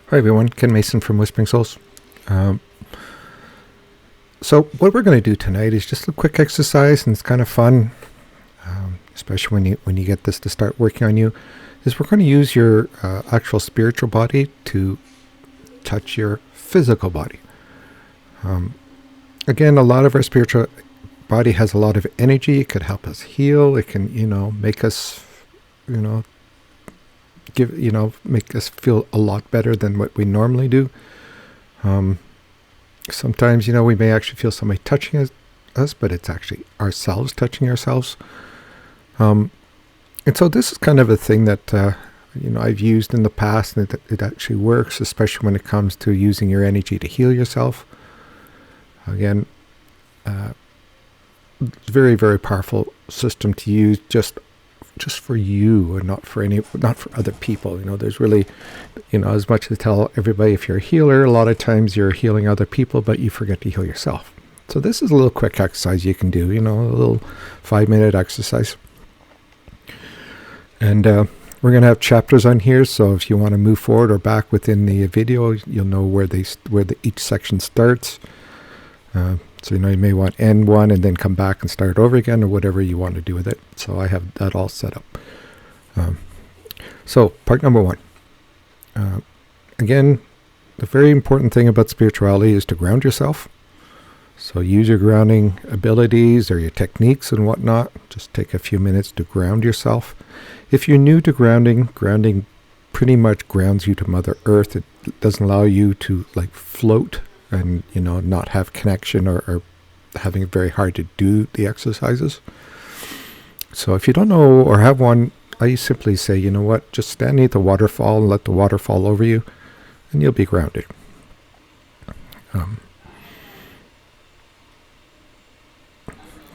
Hi everyone, Ken Mason from Whispering Souls. Um, so what we're going to do tonight is just a quick exercise, and it's kind of fun, especially when you get this to start working on you. Is we're going to use your actual spiritual body to touch your physical body. Again, a lot of our spiritual body has a lot of energy. It could help us heal. It can, make us, make us feel a lot better than what we normally do. Sometimes, we may actually feel somebody touching us, but it's actually ourselves touching ourselves. And so this is kind of a thing that, I've used in the past, and it actually works, especially when it comes to using your energy to heal yourself. Again, very, very powerful system to use just for you and not for other people. There's really, as much as tell everybody, if you're a healer, a lot of times you're healing other people, but you forget to heal yourself. So this is a little quick exercise you can do, a little 5-minute exercise. And we're going to have chapters on here, so if you want to move forward or back within the video, you'll know where each section starts. So you may want to end one and then come back and start over again, or whatever you want to do with it. So I have that all set up. So part number 1. Again, the very important thing about spirituality is to ground yourself. So use your grounding abilities or your techniques and whatnot. Just take a few minutes to ground yourself. If you're new to grounding pretty much grounds you to Mother Earth. It doesn't allow you to float and not have connection or having it very hard to do the exercises. So if you don't know or have one, I simply say, just stand near the waterfall and let the water fall over you, and you'll be grounded.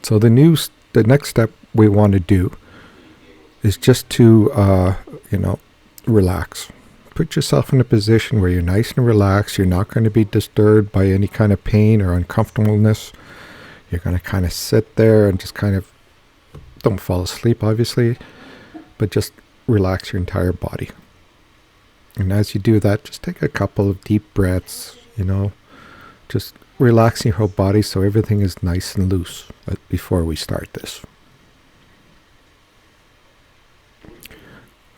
So the next step we want to do is just to relax. Put yourself in a position where you're nice and relaxed. You're not going to be disturbed by any kind of pain or uncomfortableness. You're going to kind of sit there and just kind of, don't fall asleep obviously, but just relax your entire body. And as you do that, just take a couple of deep breaths, just relaxing your whole body so everything is nice and loose before we start this.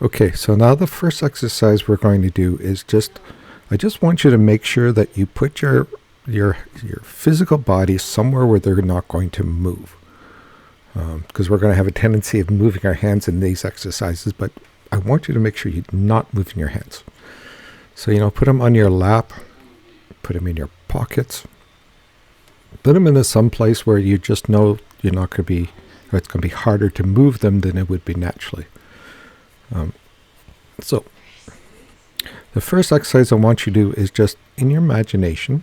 Okay, so now the first exercise we're going to do is I just want you to make sure that you put your physical body somewhere where they're not going to move. Because we're going to have a tendency of moving our hands in these exercises, but I want you to make sure you're not moving your hands. So, put them on your lap, put them in your pockets, put them into some place where you just know you're not going to be, or it's going to be harder to move them than it would be naturally. So the first exercise I want you to do is just in your imagination.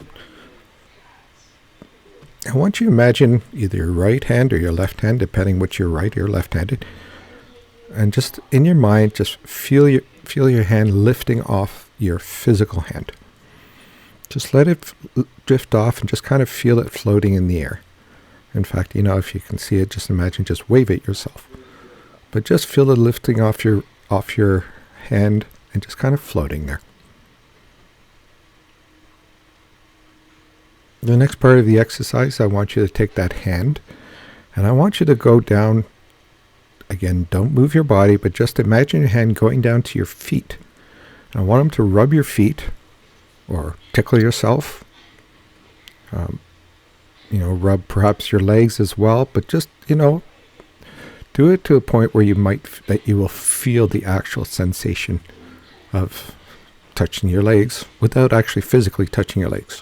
I want you to imagine either your right hand or your left hand, depending which you're right or left-handed. And just in your mind, just feel your hand lifting off your physical hand. Just let it drift off and just kind of feel it floating in the air. In fact, if you can see it, just imagine, just wave it yourself. But just feel it lifting off your hand and just kind of floating there. The next part of the exercise, I want you to take that hand and I want you to go down. Again, don't move your body, but just imagine your hand going down to your feet. And I want them to rub your feet or tickle yourself. Rub perhaps your legs as well, but just, do it to a point where that you will feel the actual sensation of touching your legs without actually physically touching your legs.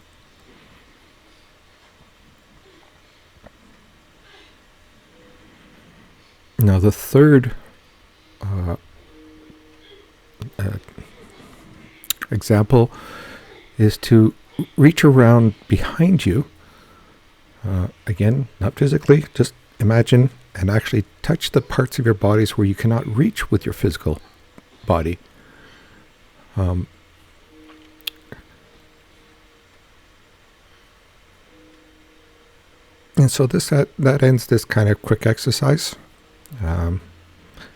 Now the third example is to reach around behind you. Again, not physically, just imagine and actually touch the parts of your bodies where you cannot reach with your physical body. And so that ends this kind of quick exercise.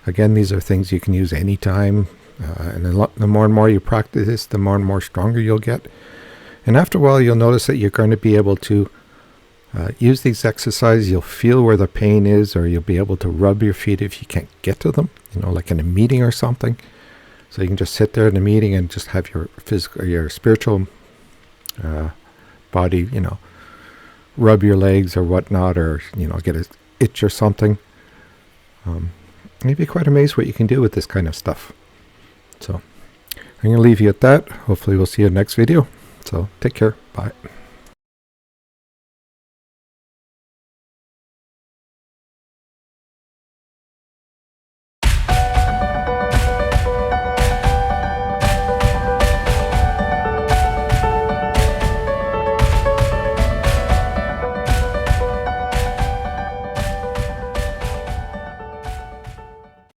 Again, these are things you can use anytime. And the more and more you practice this, the more and more stronger you'll get. And after a while, you'll notice that you're going to be able to use these exercises. You'll feel where the pain is, or you'll be able to rub your feet if you can't get to them, like in a meeting or something. So you can just sit there in a meeting and just have your physical, your spiritual body, rub your legs or whatnot, or, get an itch or something. You'd be quite amazed what you can do with this kind of stuff. So I'm going to leave you at that. Hopefully we'll see you in the next video. So take care. Bye.